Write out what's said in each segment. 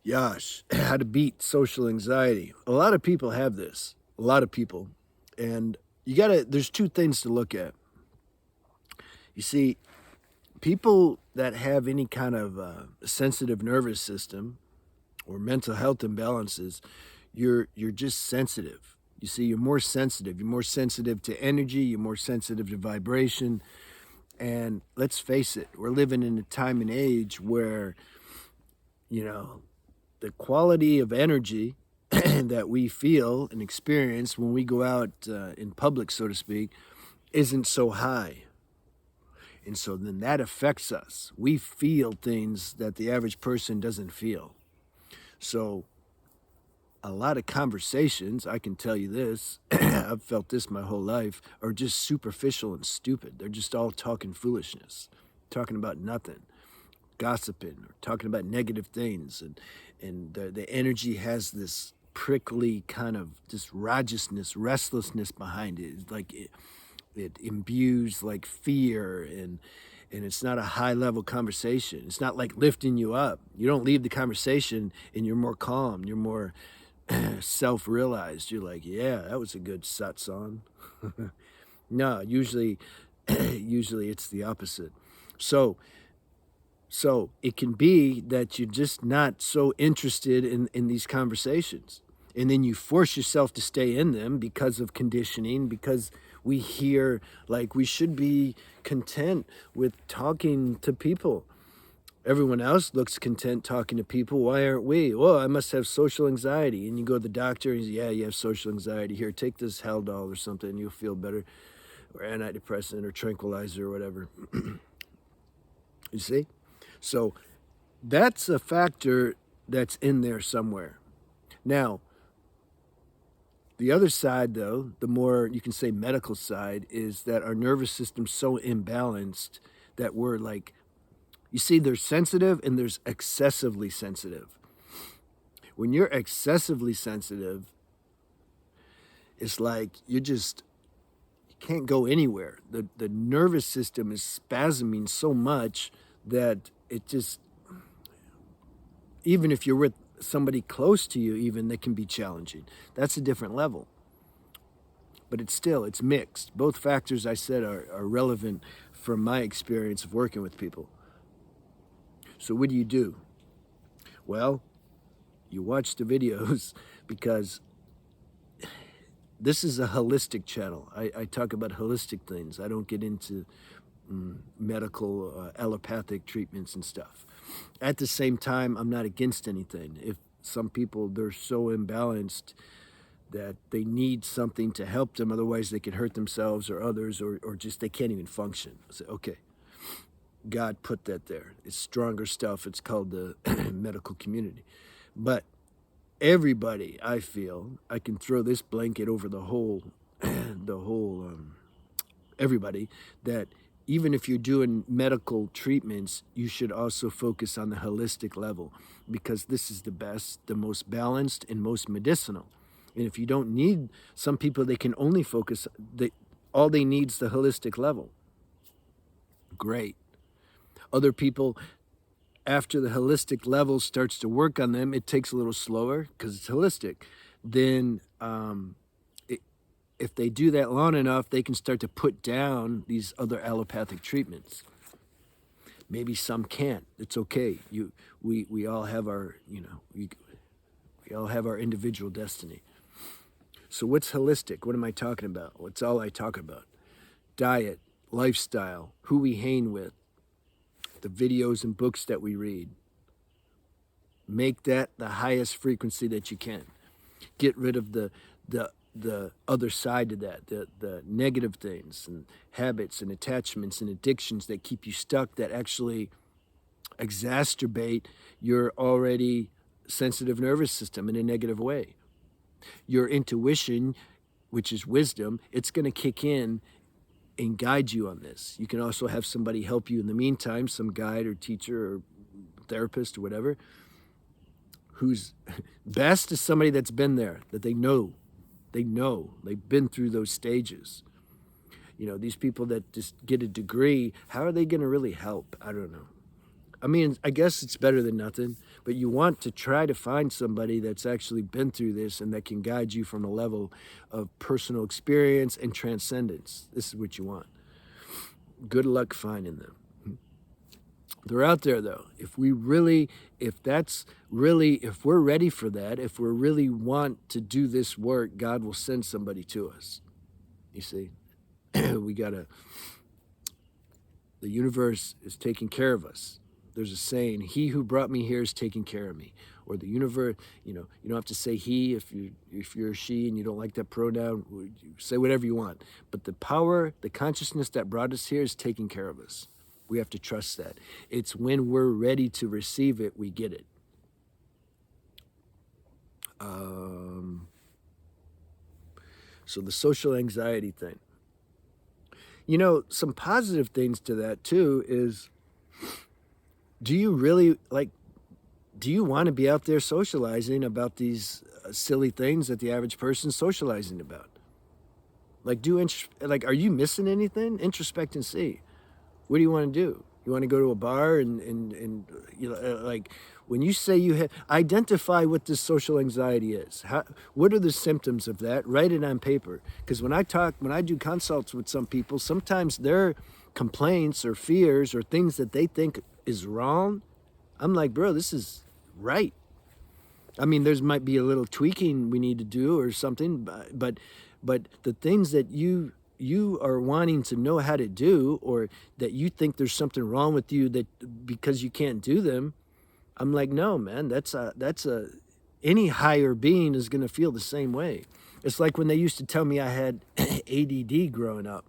Yash, how to beat social anxiety. A lot of people have this. A lot of people. And there's two things to look at. You see, people that have any kind of sensitive nervous system or mental health imbalances, you're just sensitive. You see, you're more sensitive. You're more sensitive to energy. You're more sensitive to vibration. And let's face it, we're living in a time and age where, you know, the quality of energy that we feel and experience when we go out in public, so to speak, isn't so high. And so then that affects us. We feel things that the average person doesn't feel. So a lot of conversations, I can tell you this, I've felt this my whole life, are just superficial and stupid. They're just all talking foolishness, talking about nothing, gossiping, or talking about negative things. And the energy has this prickly kind of this rajousness, restlessness behind it. It's like it imbues like fear and it's not a high level conversation. It's not like lifting you up. You don't leave the conversation and you're more calm. You're more self-realized. You're like, yeah, that was a good satsang. No, usually it's the opposite. So it can be that you're just not so interested in these conversations. And then you force yourself to stay in them because of conditioning, because we hear like we should be content with talking to people. Everyone else looks content talking to people. Why aren't we? Well, I must have social anxiety. And you go to the doctor and he's, yeah, you have social anxiety. Here, take this Haldol or something and you'll feel better. Or antidepressant or tranquilizer or whatever. You see? So that's a factor that's in there somewhere. Now, the other side, though, the more you can say medical side, is that our nervous system's so imbalanced that we're like, you see, there's sensitive and there's excessively sensitive. When you're excessively sensitive, it's like you can't go anywhere. The nervous system is spasming so much that it just, even if you're with somebody close to you, even, that can be challenging. That's a different level. But it's mixed. Both factors I said are relevant from my experience of working with people. So what do? Well, you watch the videos because this is a holistic channel. I talk about holistic things. I don't get into medical, allopathic treatments and stuff. At the same time, I'm not against anything. If some people, they're so imbalanced that they need something to help them, otherwise they could hurt themselves or others, or just they can't even function. I say, okay, God put that there. It's stronger stuff. It's called the medical community. But everybody, I feel, I can throw this blanket over the whole, everybody, that even if you're doing medical treatments, you should also focus on the holistic level because this is the best, the most balanced, and most medicinal. And if you don't need, some people, they can only focus, all they need is the holistic level. Great. Other people, after the holistic level starts to work on them, it takes a little slower because it's holistic. Then if they do that long enough, they can start to put down these other allopathic treatments. Maybe some can't. It's okay. We all have our, we all have our individual destiny. So what's holistic? What am I talking about? What's all I talk about? Diet, lifestyle, who we hang with, the videos and books that we read. Make that the highest frequency that you can. Get rid of the other side of that, the negative things and habits and attachments and addictions that keep you stuck, that actually exacerbate your already sensitive nervous system in a negative way. Your intuition, which is wisdom, it's going to kick in and guide you on this. You can also have somebody help you in the meantime, some guide or teacher or therapist or whatever, who's best is somebody that's been there, that they know, they've been through those stages. These people that just get a degree, how are they going to really help? I don't know. I mean, I guess it's better than nothing. but you want to try to find somebody that's actually been through this and that can guide you from a level of personal experience and transcendence. This is what you want. Good luck finding them. They're out there though. If we're ready for that, if we really want to do this work, God will send somebody to us. You see, the universe is taking care of us. There's a saying, he who brought me here is taking care of me. Or the universe, you don't have to say he if you're a she and you don't like that pronoun, you say whatever you want. But the power, the consciousness that brought us here is taking care of us. We have to trust that. It's when we're ready to receive it, we get it. So the social anxiety thing. Some positive things to that too is, do you want to be out there socializing about these silly things that the average person's socializing about? Are you missing anything? Introspect and see. What do you want to do? You want to go to a bar and when you say identify what this social anxiety is. What are the symptoms of that? Write it on paper. Because when I do consults with some people, sometimes their complaints or fears or things that they think is wrong, I'm like, bro, this is right. I mean, might be a little tweaking we need to do or something, but the things that you are wanting to know how to do, or that you think there's something wrong with you that because you can't do them, I'm like, no, man, any higher being is going to feel the same way. It's like when they used to tell me I had ADD growing up.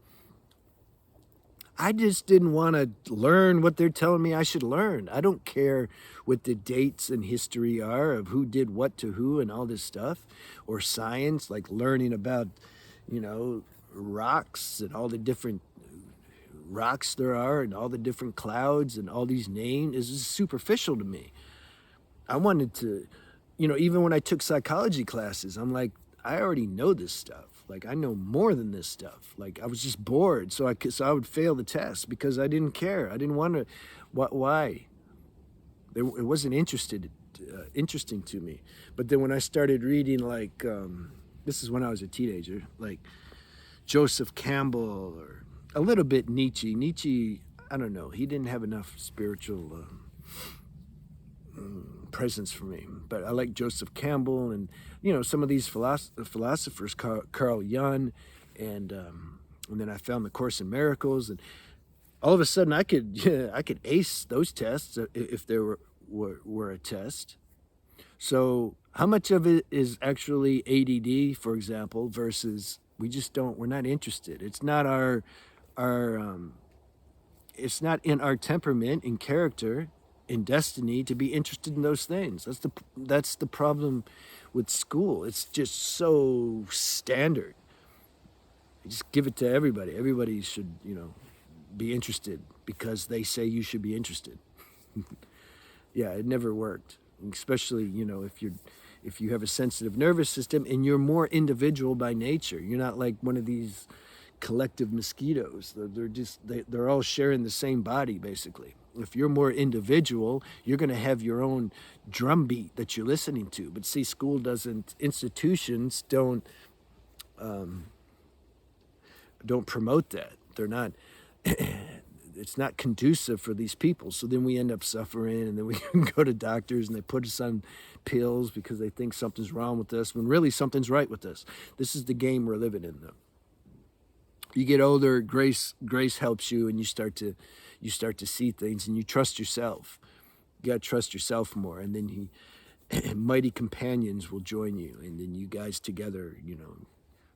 I just didn't want to learn what they're telling me I should learn. I don't care what the dates and history are of who did what to who and all this stuff, or science, like learning about, rocks and all the different rocks there are and all the different clouds and all these names is just superficial to me. I wanted to, even when I took psychology classes, I'm like, I already know this stuff. Like, I know more than this stuff. Like, I was just bored, so I would fail the test because I didn't care. I didn't want to. Why? It wasn't interesting to me. But then when I started reading, this is when I was a teenager, like Joseph Campbell or a little bit Nietzsche. Nietzsche, I don't know. He didn't have enough spiritual presence for me. But I like Joseph Campbell and, some of these philosophers, Carl Jung, and then I found the Course in Miracles, and all of a sudden I could ace those tests if there were a test. So how much of it is actually ADD, for example, versus we're not interested. It's not it's not in our temperament, in character, in destiny to be interested in those things. That's the problem with school. It's just so standard. You just give it to everybody. Everybody should, be interested because they say you should be interested. Yeah, it never worked. Especially, if you have a sensitive nervous system and you're more individual by nature. You're not like one of these collective mosquitoes. They're all sharing the same body, basically. If you're more individual, you're going to have your own drumbeat that you're listening to. But see, institutions don't promote that. They're not. It's not conducive for these people. So then we end up suffering, and then we go to doctors and they put us on pills because they think something's wrong with us when really something's right with us. This is the game we're living in, though. You get older, grace helps you, and you start to see things, and you trust yourself. You got to trust yourself more, and then mighty companions will join you, and then you guys together,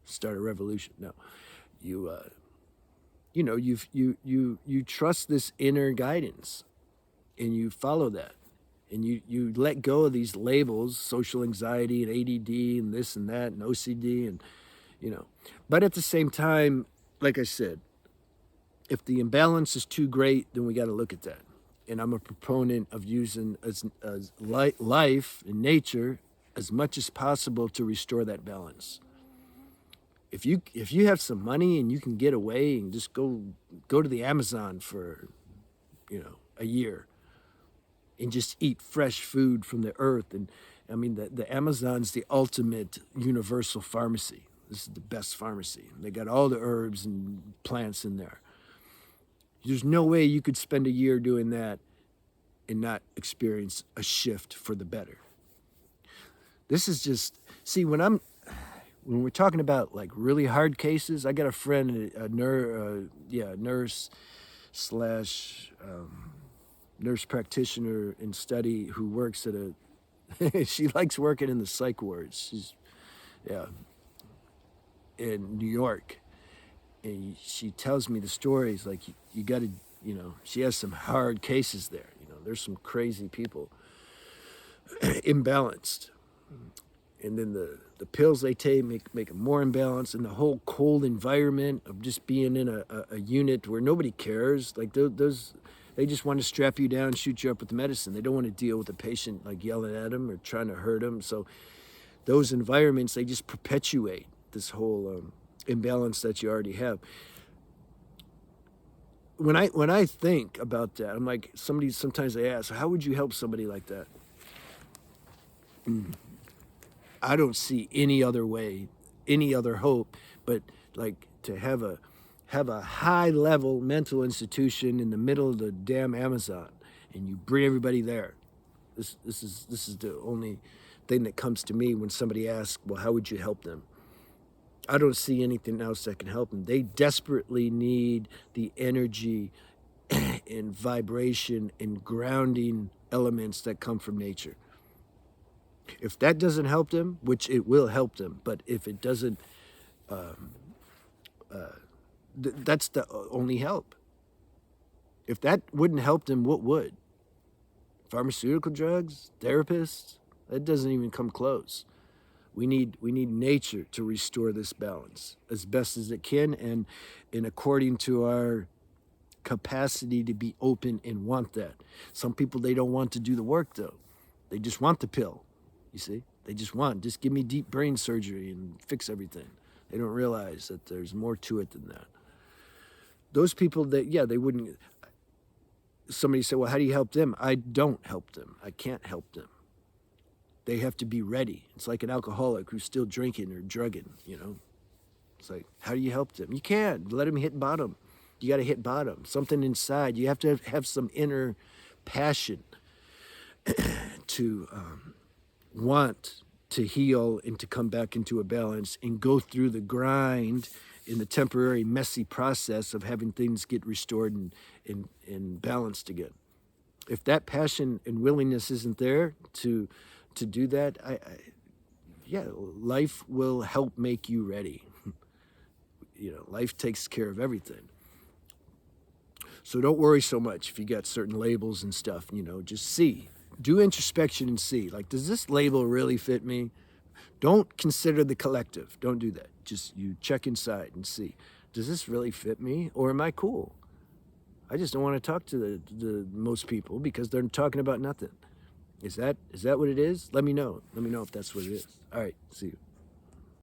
start a revolution. No, you trust this inner guidance, and you follow that, and you let go of these labels, social anxiety and ADD and this and that and OCD and but at the same time, like I said, if the imbalance is too great, then we got to look at that. And I'm a proponent of using as life and nature as much as possible to restore that balance. If you have some money and you can get away and just go to the Amazon for, a year, and just eat fresh food from the earth. And I mean, the Amazon's the ultimate universal pharmacy. This is the best pharmacy. They got all the herbs and plants in there. There's no way you could spend a year doing that and not experience a shift for the better. This is just, see, when we're talking about like really hard cases, I got a friend, a nurse slash nurse practitioner in study who works at she likes working in the psych wards. She's, yeah, in New York. And she tells me the stories like, you got to, she has some hard cases there. There's some crazy people, imbalanced. And then the pills they take make them more imbalanced, and the whole cold environment of just being in a unit where nobody cares. Like those, they just want to strap you down, shoot you up with the medicine. They don't want to deal with the patient like yelling at them or trying to hurt them. So those environments, they just perpetuate this whole imbalance that you already have. When I think about that, I'm like, sometimes they ask, how would you help somebody like that? I don't see any other way, any other hope, but like to have a high level mental institution in the middle of the damn Amazon, and you bring everybody there. This is the only thing that comes to me when somebody asks, well, how would you help them? I don't see anything else that can help them. They desperately need the energy and vibration and grounding elements that come from nature. If that doesn't help them, which it will help them, but if it doesn't, that's the only help. If that wouldn't help them, what would? Pharmaceutical drugs, therapists? That doesn't even come close. We need nature to restore this balance as best as it can, and according to our capacity to be open and want that. Some people, they don't want to do the work though. They just want the pill, you see? They just give me deep brain surgery and fix everything. They don't realize that there's more to it than that. Those people that, they wouldn't, somebody said, well, how do you help them? I don't help them. I can't help them. They have to be ready. It's like an alcoholic who's still drinking or drugging, It's like, how do you help them? You can't. Let them hit bottom. You got to hit bottom. Something inside. You have to have some inner passion to want to heal and to come back into a balance and go through the grind in the temporary messy process of having things get restored and balanced again. If that passion and willingness isn't there to do that, life will help make you ready. Life takes care of everything. So don't worry so much if you got certain labels and stuff, just see. Do introspection and see, like, does this label really fit me? Don't consider the collective. Don't do that. Just you check inside and see, does this really fit me, or am I cool? I just don't want to talk to the most people because they're talking about nothing. Is that what it is? Let me know. Let me know if that's what it is. All right, see you.